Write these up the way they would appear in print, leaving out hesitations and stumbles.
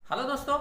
Hello दोस्तों,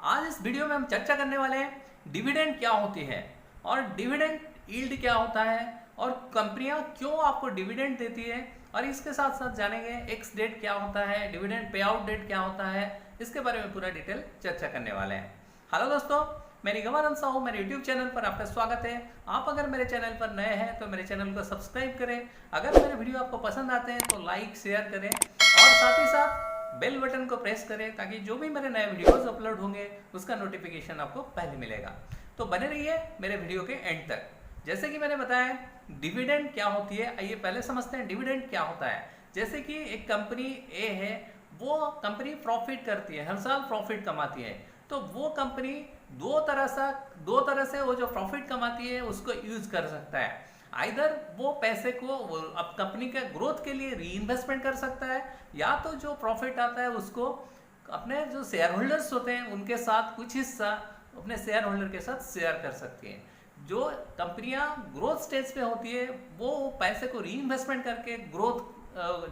आज इस वीडियो में हम चर्चा करने वाले हैं डिविडेंड क्या होती है और डिविडेंड यील्ड क्या होता है और कंपनियां क्यों आपको डिविडेंड देती है और इसके साथ साथ जानेंगे एक्स डेट क्या होता है, डिविडेंड पे आउट डेट क्या होता है, इसके बारे में पूरा डिटेल चर्चा करने वाले हैं। हेलो दोस्तों, मैं निगमानंद साहू, मेरे यूट्यूब चैनल पर आपका स्वागत है। आप अगर मेरे चैनल पर नए हैं तो मेरे चैनल को सब्सक्राइब करें। अगर मेरे वीडियो आपको पसंद आते हैं तो लाइक शेयर करें और साथ ही साथ बेल बटन को प्रेस करें ताकि जो भी मेरे नए वीडियोस अपलोड होंगे उसका नोटिफिकेशन आपको पहले मिलेगा। तो बने रहिए मेरे वीडियो के एंड तक। जैसे कि मैंने बताया डिविडेंड क्या होती है, आइए पहले समझते हैं डिविडेंड क्या होता है। जैसे कि एक कंपनी ए है, वो कंपनी प्रॉफिट करती है, हर साल प्रॉफिट कमाती है। तो वो कंपनी दो तरह से वो जो प्रॉफिट कमाती है उसको यूज कर सकता है। आइदर वो पैसे को अब कंपनी के ग्रोथ के लिए री इन्वेस्टमेंट कर सकता है, या तो जो प्रॉफिट आता है उसको अपने जो शेयर होल्डर्स होते हैं उनके साथ कुछ हिस्सा अपने शेयर होल्डर के साथ शेयर कर सकती हैं। जो कंपनियां ग्रोथ स्टेज पे होती है वो पैसे को री इन्वेस्टमेंट करके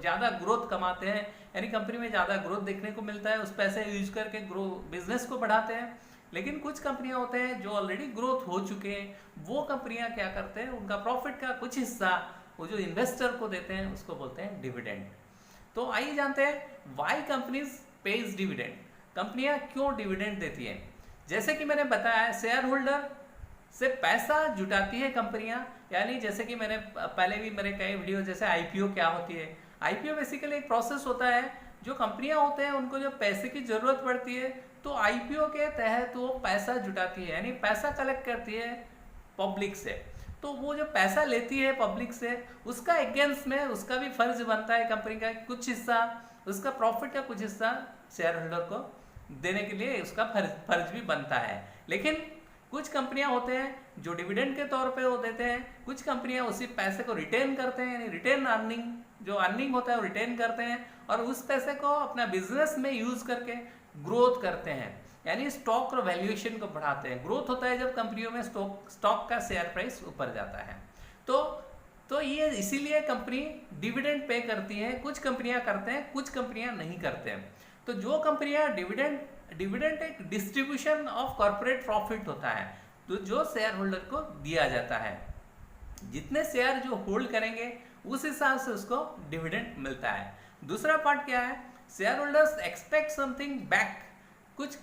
ज़्यादा ग्रोथ कमाते हैं, यानी कंपनी में ज़्यादा ग्रोथ देखने को मिलता है, उस पैसे यूज करके बिजनेस को बढ़ाते हैं। लेकिन कुछ कंपनियां होते हैं जो ऑलरेडी ग्रोथ हो चुके हैं, वो कंपनियां क्या करते हैं, उनका प्रॉफिट का कुछ हिस्सा वो जो इन्वेस्टर को देते हैं उसको बोलते हैं डिविडेंड। तो आइए जानते हैं व्हाई कंपनीज पेज डिविडेंड, कंपनियां क्यों डिविडेंड देती हैं। जैसे कि मैंने बताया शेयर होल्डर से पैसा जुटाती है कंपनियां, यानी जैसे कि मैंने पहले भी मेरे कई वीडियो, जैसे आईपीओ क्या होती है। आईपीओ बेसिकली एक प्रोसेस होता है, जो कंपनियां होते हैं उनको जब पैसे की जरूरत पड़ती है तो आईपीओ के तहत वो पैसा जुटाती है, यानी पैसा कलेक्ट करती है पब्लिक से। तो वो जो पैसा लेती है पब्लिक से उसका अगेंस्ट में उसका भी फर्ज बनता है कंपनी का कुछ हिस्सा, उसका प्रॉफिट का कुछ हिस्सा शेयर होल्डर को देने के लिए उसका फर्ज भी बनता है। लेकिन कुछ कंपनियां होते हैं जो डिविडेंड के तौर पे वो देते हैं, कुछ कंपनियां उसी पैसे को रिटेन करते हैं, यानी रिटेन अर्निंग, जो अर्निंग होता है वो रिटेन करते हैं और उस पैसे को अपना बिजनेस में यूज करके ग्रोथ करते हैं, यानी स्टॉक और वैल्यूएशन को बढ़ाते हैं। ग्रोथ होता है जब कंपनियों में स्टॉक का शेयर प्राइस ऊपर जाता है। तो ये इसीलिए कंपनी डिविडेंड पे करती है। कुछ कंपनियां करते हैं, कुछ कंपनियां नहीं करते हैं। तो जो कंपनियां डिविडेंड एक डिस्ट्रीब्यूशन ऑफ कॉर्पोरेट प्रॉफिट होता है, तो जो शेयर होल्डर को दिया जाता है, जितने शेयर जो होल्ड करेंगे उस हिसाब से उसको डिविडेंड मिलता है। दूसरा पार्ट क्या है, share holders expect something back. कुछ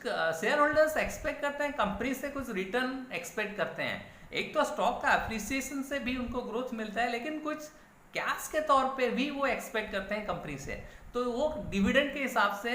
शेयर होल्डर्स एक्सपेक्ट करते हैं कंपनी से कुछ रिटर्न एक्सपेक्ट करते हैं। एक तो स्टॉक का अप्रिसिएशन से भी उनको ग्रोथ मिलता है, लेकिन कुछ कैश के तौर पे भी वो एक्सपेक्ट करते हैं कंपनी से, तो वो डिविडेंड के हिसाब से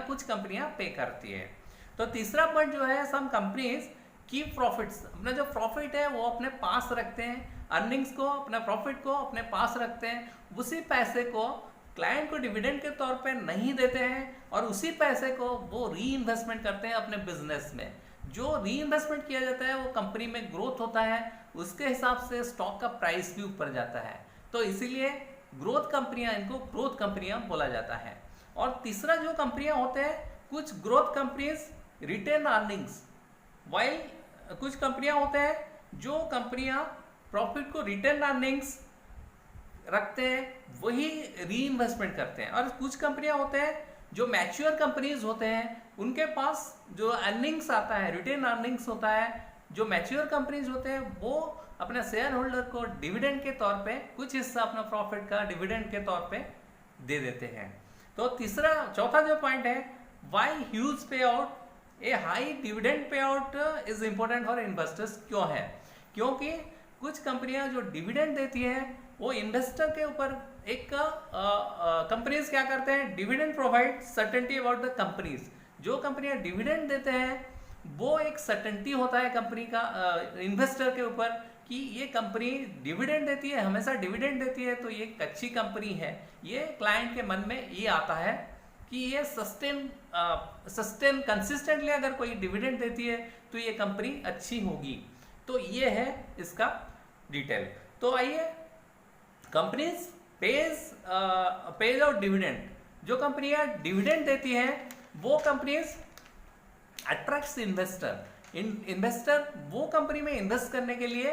कुछ कंपनियां पे करती है। तो तीसरा पॉइंट जो है, सम कंपनीज की प्रॉफिट्स, अपना जो प्रॉफिट है वो अपने पास रखते हैं, अर्निंग्स को, अपना प्रॉफिट को अपने पास रखते हैं, उसी पैसे को क्लाइंट को डिविडेंड के तौर पे नहीं देते हैं और उसी पैसे को वो री इन्वेस्टमेंट करते हैं अपने बिजनेस में। जो री इन्वेस्टमेंट किया जाता है वो कंपनी में ग्रोथ होता है, उसके हिसाब से स्टॉक का प्राइस भी ऊपर जाता है। तो इसीलिए ग्रोथ कंपनियां, इनको ग्रोथ कंपनियां बोला जाता है। और तीसरा जो कंपनियां होते हैं, कुछ growth companies retain earnings, while कुछ कंपनियां होते हैं जो कंपनियां प्रॉफिट को रिटेन अर्निंग्स रखते हैं, वही री इन्वेस्टमेंट करते हैं। और कुछ कंपनियां होते हैं जो मैच्योर कंपनीज होते हैं, उनके पास जो अर्निंग्स आता है, रिटेन अर्निंग्स होता है। जो मैच्योर कंपनीज होते हैं वो अपने शेयर होल्डर को डिविडेंड के तौर पे कुछ हिस्सा अपना प्रॉफिट का डिविडेंड के तौर पे दे देते हैं। तो चौथा जो पॉइंट है, व्हाई ह्यूज पे out A high dividend pay out is important for investors, क्यों है, क्योंकि कुछ कंपनियां जो डिविडेंड देती है वो इन्वेस्टर के ऊपर एक कंपनीज क्या करते हैं, dividend provide certainty about the companies. जो कंपनियां डिविडेंड देते हैं वो एक सर्टेनिटी होता है कंपनी का इन्वेस्टर के ऊपर कि ये कंपनी डिविडेंड देती है, हमेशा डिविडेंड देती है, तो ये एक अच्छी कंपनी है। ये क्लाइंट के मन में ये आता है कि ये सस्टेन कंसिस्टेंटली अगर कोई डिविडेंड देती है तो ये कंपनी अच्छी होगी। तो ये है इसका डिटेल। तो आइए, कंपनीज पेज आउट डिविडेंड। जो कंपनियां डिविडेंड देती हैं वो कंपनीज अट्रैक्ट्स इन्वेस्टर वो कंपनी में इन्वेस्ट करने के लिए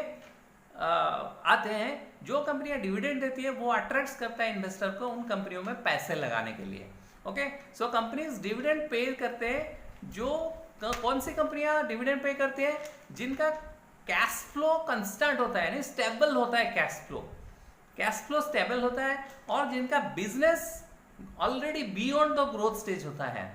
आते हैं। जो कंपनियां डिविडेंड देती है वो अट्रैक्ट करता है इन्वेस्टर को उन कंपनियों में पैसे लगाने के लिए। ओके, सो कंपनीज डिविडेंड पे करते हैं जो कौन सी कंपनियां डिविडेंड पे करती है? जिनका कैश फ्लो कंस्टेंट होता है, यानी स्टेबल होता है कैश फ्लो स्टेबल होता है, और जिनका business already beyond the growth stage होता है,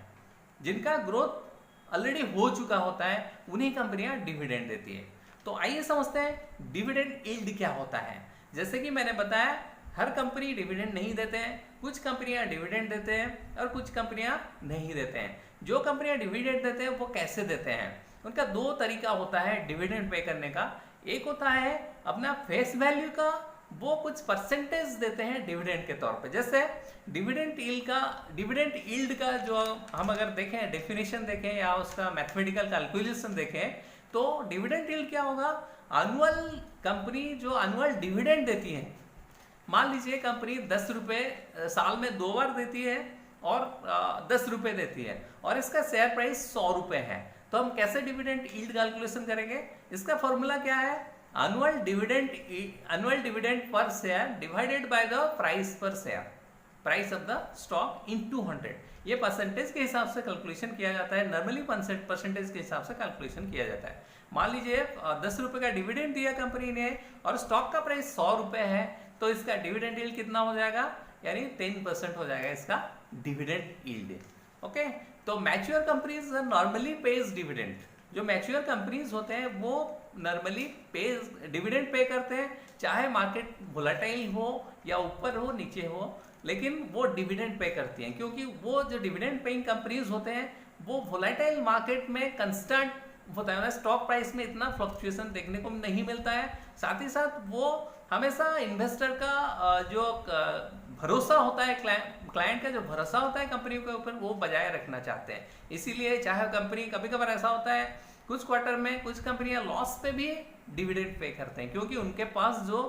जिनका ग्रोथ ऑलरेडी हो चुका होता है, उन्हीं कंपनियां डिविडेंड देती है। तो आइए समझते हैं डिविडेंड यील्ड क्या होता है। जैसे कि मैंने बताया, हर कंपनी डिविडेंड नहीं देते हैं, कुछ कंपनियां डिविडेंड देते हैं और कुछ कंपनियां नहीं देते हैं। जो कंपनियां डिविडेंड देते हैं वो कैसे देते हैं? उनका दो तरीका होता है डिविडेंड पे करने का। एक होता है अपना फेस वैल्यू का, वो कुछ परसेंटेज देते हैं डिविडेंड के तौर पे। जैसे डिविडेंड यील्ड का जो हम अगर देखें, डेफिनेशन देखें या उसका मैथमेटिकल कैलकुलेशन देखें, तो डिविडेंड यील्ड क्या होगा? एनुअल कंपनी जो एनुअल डिविडेंड देती है, मान लीजिए कंपनी 10 रुपये साल में 2 बार देती है और 10 रुपये देती है और इसका शेयर प्राइस 100 रुपये है, तो हम कैसे डिविडेंड यील्ड कैलकुलेशन करेंगे? इसका फॉर्मूला क्या है? Annual dividend per share divided by the price per share, price of the stock into 100। ये परसेंटेज के हिसाब से कैलकुलेशन किया जाता है, नॉर्मली परसेंटेज के हिसाब से कैलकुलेशन किया जाता है। मान लीजिए 10 रुपये का डिविडेंड दिया कंपनी ने और स्टॉक का प्राइस 100 रुपये है, तो इसका डिविडेंड यील्ड कितना हो जाएगा? यानी 10% हो जाएगा इसका डिविडेंड यील्ड। ओके, तो mature companies normally page dividend. जो मैच्योर कंपनीज होते हैं वो नॉर्मली डिविडेंड पे करते हैं, चाहे मार्केट वोलेटाइल हो या ऊपर हो नीचे हो, लेकिन वो डिविडेंड पे करती हैं, क्योंकि वो जो डिविडेंड पेइंग कंपनीज होते हैं वो वोलेटाइल मार्केट में कंस्टेंट होता है, स्टॉक प्राइस में इतना फ्लक्चुएशन देखने को नहीं मिलता है। साथ ही साथ वो हमेशा इन्वेस्टर का जो भरोसा होता है, क्लाइंट का जो भरोसा होता है कंपनी के ऊपर, वो बजाय रखना चाहते हैं। इसीलिए चाहे कंपनी, कभी कभार ऐसा होता है कुछ क्वार्टर में कुछ कंपनियां लॉस पे भी डिविडेंड पे करते हैं, क्योंकि उनके पास जो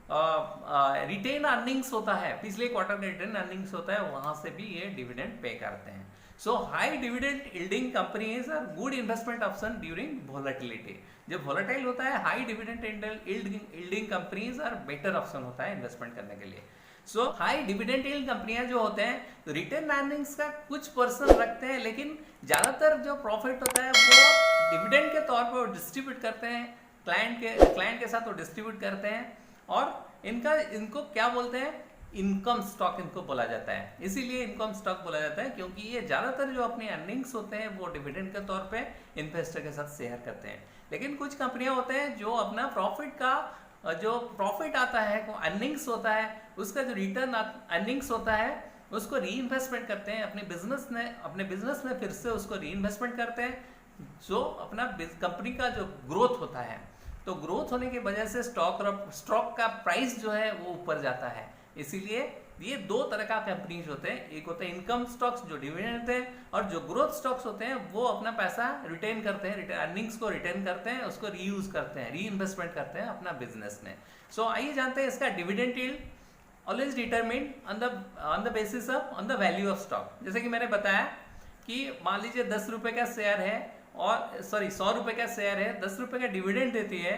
रिटेन अर्निंग्स होता है, पिछले क्वार्टर का रिटेन अर्निंग्स होता है, वहां से भी ये डिविडेंड पे करते हैं। So high dividend yielding companies are good investment option during volatility. जब वोलेटाइल होता है, high dividend yielding companies are better option होता है इन्वेस्टमेंट करने के लिए। सो हाई डिविडेंड यील्ड कंपनियां जो होते हैं रिटेन अर्निंग्स का कुछ परसेंट रखते हैं, लेकिन ज्यादातर जो प्रॉफिट होता है वो डिविडेंड के तौर पर डिस्ट्रीब्यूट करते हैं, क्लाइंट के साथ वो डिस्ट्रीब्यूट करते हैं, और इनको क्या बोलते हैं? इनकम स्टॉक इनको बोला जाता है। इसीलिए इनकम स्टॉक बोला जाता है, क्योंकि ये ज्यादातर जो अपने अर्निंग्स होते हैं वो डिविडेंड के तौर पे इन्वेस्टर के साथ शेयर करते हैं। लेकिन कुछ कंपनियां होते हैं जो अपना जो प्रॉफिट आता है, अर्निंग्स होता है, उसका जो रिटर्न अर्निंग्स होता है उसको री इन्वेस्टमेंट करते हैं अपने बिजनेस में फिर से उसको री इन्वेस्टमेंट करते हैं, जो अपना कंपनी का जो ग्रोथ होता है। तो ग्रोथ होने की वजह से स्टॉक का प्राइस जो है वो ऊपर जाता है। इसीलिए ये दो तरह का कंपनीज होते हैं, एक होते हैं इनकम स्टॉक्स जो डिविडेंड देते हैं, और जो ग्रोथ स्टॉक्स होते हैं वो अपना पैसा रिटेन करते हैं, अर्निंग्स को रिटेन करते हैं, उसको रीयूज करते हैं, री इन्वेस्टमेंट करते हैं अपना बिजनेस में। सो आइए जानते हैं इसका dividend yield always determined on the basis on the value of stock. जैसे कि मैंने बताया कि मान लीजिए 10 रुपये का शेयर है, और 100 रुपये का शेयर है, 10 रुपये का डिविडेंड देती है,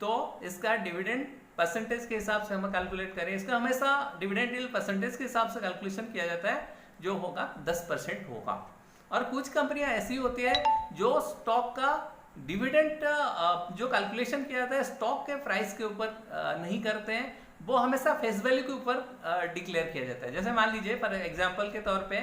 तो इसका डिविडेंड परसेंटेज के हिसाब से हम कैलकुलेट करें, इसका हमेशा डिविडेंड यील्ड परसेंटेज के हिसाब से कैलकुलेशन किया जाता है, जो होगा 10% होगा। और कुछ कंपनियां ऐसी होती है जो स्टॉक का डिविडेंड जो कैलकुलेशन किया जाता है स्टॉक के प्राइस के ऊपर नहीं करते हैं, वो हमेशा फेस वैल्यू के ऊपर डिक्लेयर किया जाता है। जैसे मान लीजिए फॉर एग्जाम्पल के तौर पे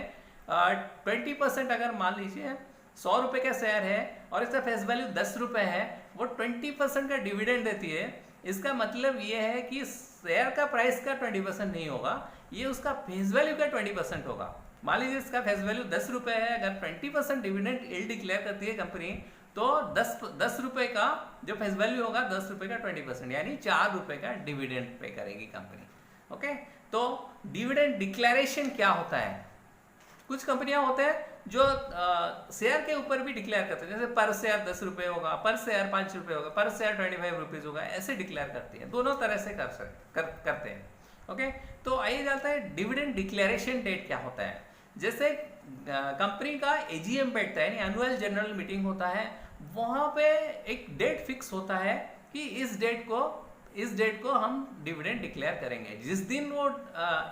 20% अगर मान लीजिए 100 रुपये का शेयर है और इसका फेस वैल्यू 10 रुपये है, वो 20% का डिविडेंड देती है। इसका मतलब ये है कि शेयर का प्राइस का 20% नहीं होगा, ये उसका फेस वैल्यू का 20% होगा। मान लीजिए इसका फेस वैल्यू 10 रुपये है, अगर 20% डिविडेंड यील्ड डिक्लेयर करती है कंपनी, तो 10 रुपये का जो फेस वैल्यू होगा 10 रुपये का 20%, यानी 4 रुपये का डिविडेंड पे करेगी कंपनी। ओके, तो डिविडेंड डिक्लेरेशन क्या होता है? कुछ कंपनियां होते हैं जो शेयर के ऊपर भी डिक्लेयर करते हैं, जैसे पर शेयर 10 रुपये होगा, पर शेयर 5 रुपये होगा, पर शेयर 25 रुपीज होगा, ऐसे डिक्लेयर करती है। दोनों तरह से करते हैं। ओके, तो आइए जानते हैं डिविडेंड डिक्लेरेशन डेट क्या होता है। जैसे कंपनी का एजीएम बैठता है, यानी एनुअल जनरल मीटिंग होता है, वहां पे एक डेट फिक्स होता है कि इस डेट को हम डिविडेंड डिक्लेयर करेंगे। जिस दिन वो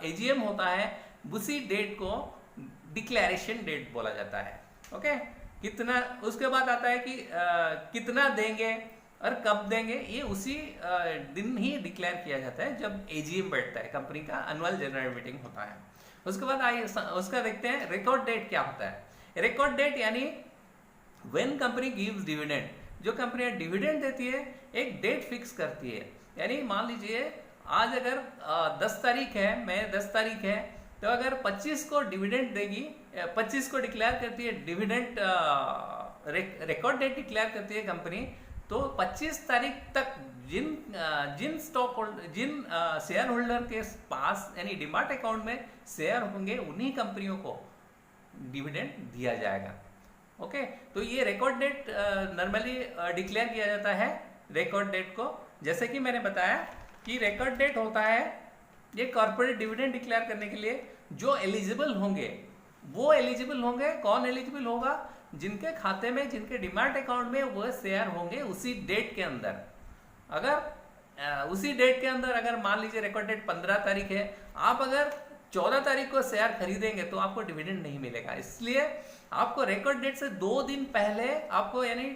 एजीएम होता है उसी डेट को डिक्लेरेशन डेट बोला जाता है। ओके, कितना, उसके बाद आता है कि कितना देंगे और कब देंगे, ये उसी दिन ही डिक्लेयर किया जाता है जब एजीएम बैठता है, कंपनी का एनुअल जनरल मीटिंग होता है। उसके बाद आइए उसका देखते हैं रिकॉर्ड डेट क्या होता है। रिकॉर्ड डेट यानी व्हेन कंपनी गिव्स डिविडेंड, जो कंपनी डिविडेंड देती है एक डेट फिक्स करती है। यानी मान लीजिए आज अगर 10 तारीख है, मई 10 तारीख है, तो अगर 25 को डिविडेंड देगी, 25 को डिक्लेयर करती है डिविडेंड, रिकॉर्ड डेट डिक्लेयर करती है कंपनी, तो 25 तारीख तक जिन स्टॉक होल्डर, जिन शेयर होल्डर के पास यानी डिमार्ट अकाउंट में शेयर होंगे उन्हीं कंपनियों को डिविडेंड दिया जाएगा। ओके, तो ये रिकॉर्ड डेट नॉर्मली डिक्लेयर किया जाता है। रिकॉर्ड डेट को जैसे कि मैंने बताया कि रिकॉर्ड डेट होता है ये कॉर्पोरेट डिविडेंड डिक्लेयर करने के लिए। जो एलिजिबल होंगे वो एलिजिबल होंगे। कौन एलिजिबल होगा? जिनके खाते में, जिनके डिमार्ट अकाउंट में वो शेयर होंगे उसी डेट के अंदर। अगर उसी डेट के अंदर, अगर मान लीजिए रिकॉर्ड डेट 15 तारीख है, आप अगर 14 तारीख को शेयर खरीदेंगे तो आपको डिविडेंड नहीं मिलेगा। इसलिए आपको रिकॉर्ड डेट से 2 दिन पहले आपको, यानी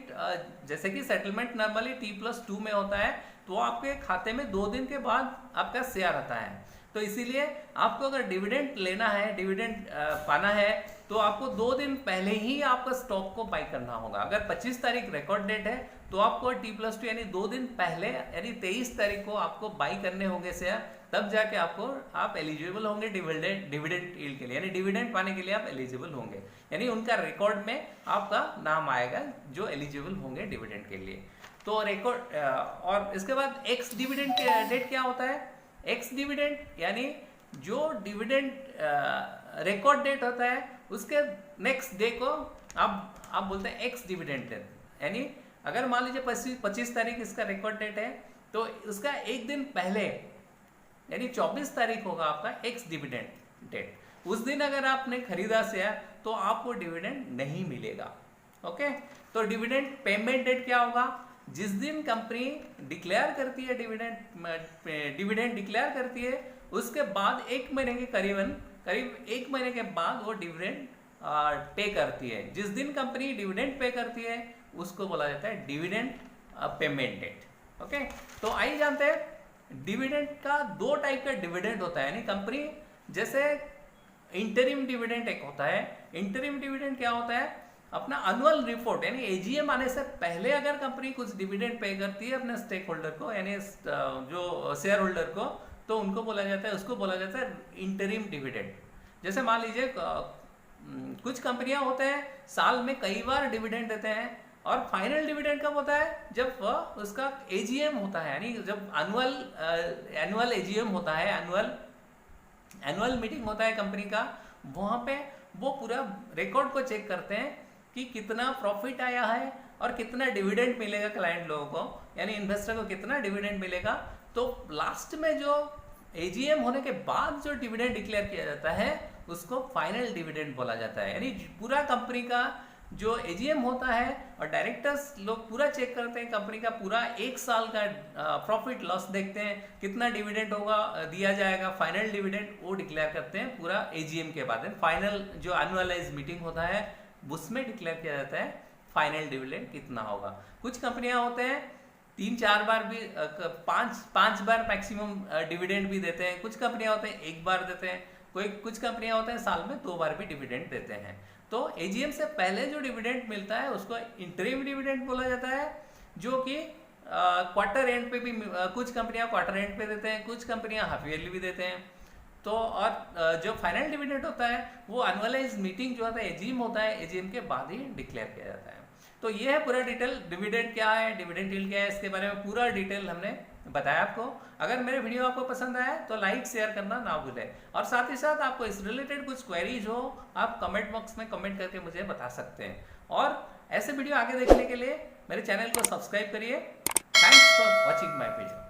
जैसे कि सेटलमेंट नॉर्मली T+2 में होता है, तो आपके खाते में 2 दिन के बाद आपका शेयर आता है। तो इसीलिए आपको अगर डिविडेंड लेना है, डिविडेंड पाना है, तो आपको 2 दिन पहले ही आपका स्टॉक को बाई करना होगा। अगर 25 तारीख रिकॉर्ड डेट है तो आपको T+2 यानी 2 दिन पहले यानी 23 तारीख को आपको बाई करने होंगे शेयर, तब जाके आप एलिजिबल होंगे डिविडेंड यील्ड के लिए, यानी डिविडेंड पाने के लिए आप एलिजिबल होंगे। यानी उनका रिकॉर्ड में आपका नाम आएगा जो एलिजिबल होंगे डिविडेंड के लिए। तो रिकॉर्ड, और इसके बाद एक्स डिविडेंड डेट क्या होता है? एक्स डिविडेंड यानी जो डिविडेंड रिकॉर्ड डेट होता है उसके नेक्स्ट डे को आप बोलते हैं एक्स डिविडेंड डेट। यानी अगर मान लीजिए 25 तारीख इसका रिकॉर्ड डेट है, तो उसका एक दिन पहले यानी 24 तारीख होगा आपका एक्स डिविडेंड डेट। उस दिन अगर आपने खरीदा शेयर तो आपको डिविडेंड नहीं मिलेगा। ओके, तो डिविडेंड पेमेंट डेट क्या होगा? जिस दिन कंपनी डिक्लेयर करती है डिविडेंड डिक्लेयर करती है, उसके बाद 1 महीने के करीब 1 महीने के बाद वो डिविडेंड पे करती है। जिस दिन कंपनी डिविडेंड पे करती है उसको बोला जाता है डिविडेंड पेमेंट डेट। ओके, तो आइए जानते हैं डिविडेंड का 2 टाइप का डिविडेंड होता है। यानी कंपनी जैसे इंटरिम डिविडेंड एक होता है। इंटरिम डिविडेंड क्या होता है? अपना एनुअल रिपोर्ट यानी एजीएम आने से पहले अगर कंपनी कुछ डिविडेंड पे करती है अपने स्टेक होल्डर को, यानी जो शेयर होल्डर को, तो उनको बोला जाता है, उसको बोला जाता है इंटरिम डिविडेंड। जैसे मान लीजिए कुछ कंपनियां होते हैं साल में कई बार डिविडेंड देते हैं, और फाइनल डिविडेंड कब होता है? जब उसका एजीएम होता है, यानी जब एनुअल एजीएम होता है, एनुअल मीटिंग होता है कंपनी का, वहां पे वो पूरा रिकॉर्ड को चेक करते हैं कि कितना प्रॉफिट आया है और कितना डिविडेंड मिलेगा क्लाइंट लोगों को, यानी इन्वेस्टर को कितना डिविडेंड मिलेगा। तो लास्ट में जो एजीएम होने के बाद जो डिविडेंड डिक्लेयर किया जाता है उसको फाइनल डिविडेंड बोला जाता है। यानी पूरा कंपनी का जो एजीएम होता है और डायरेक्टर्स लोग पूरा चेक करते हैं कंपनी का पूरा 1 साल का प्रॉफिट लॉस देखते हैं, कितना डिविडेंड होगा दिया जाएगा, फाइनल डिविडेंड वो डिक्लेयर करते हैं पूरा एजीएम के बाद। फाइनल जो एनुअलाइज मीटिंग होता है उसमें डिक्लेयर किया जाता है फाइनल डिविडेंड कितना होगा। कुछ कंपनियां होते हैं 3-4 बार भी, 5 बार मैक्सिमम डिविडेंड भी देते हैं। कुछ कंपनियां होते हैं 1 बार देते हैं, कुछ कंपनियां होते हैं साल में 2 बार भी डिविडेंड देते हैं। तो एजीएम से पहले जो डिविडेंड मिलता है उसको इंटरिम डिविडेंड बोला जाता है, जो कि क्वार्टर एंड पे भी, कुछ कंपनियां क्वार्टर एंड पे देते हैं, कुछ कंपनियां हाफ ईयरली भी देते हैं। तो और जो फाइनल डिविडेंड होता है वो एनुअलाइज मीटिंग जो होता है एजीएम होता है, एजीएम के बाद ही डिक्लेयर किया जाता है। तो ये है पूरा डिटेल, डिविडेंड क्या है, डिविडेंड यील्ड क्या है, इसके बारे में पूरा डिटेल हमने बताया आपको। अगर मेरे वीडियो आपको पसंद आया तो लाइक शेयर करना ना भूलें, और साथ ही साथ आपको इस रिलेटेड कुछ क्वेरीज हो आप कमेंट बॉक्स में कमेंट करके मुझे बता सकते हैं। और ऐसे वीडियो आगे देखने के लिए मेरे चैनल को सब्सक्राइब करिए। Thanks for watching my video.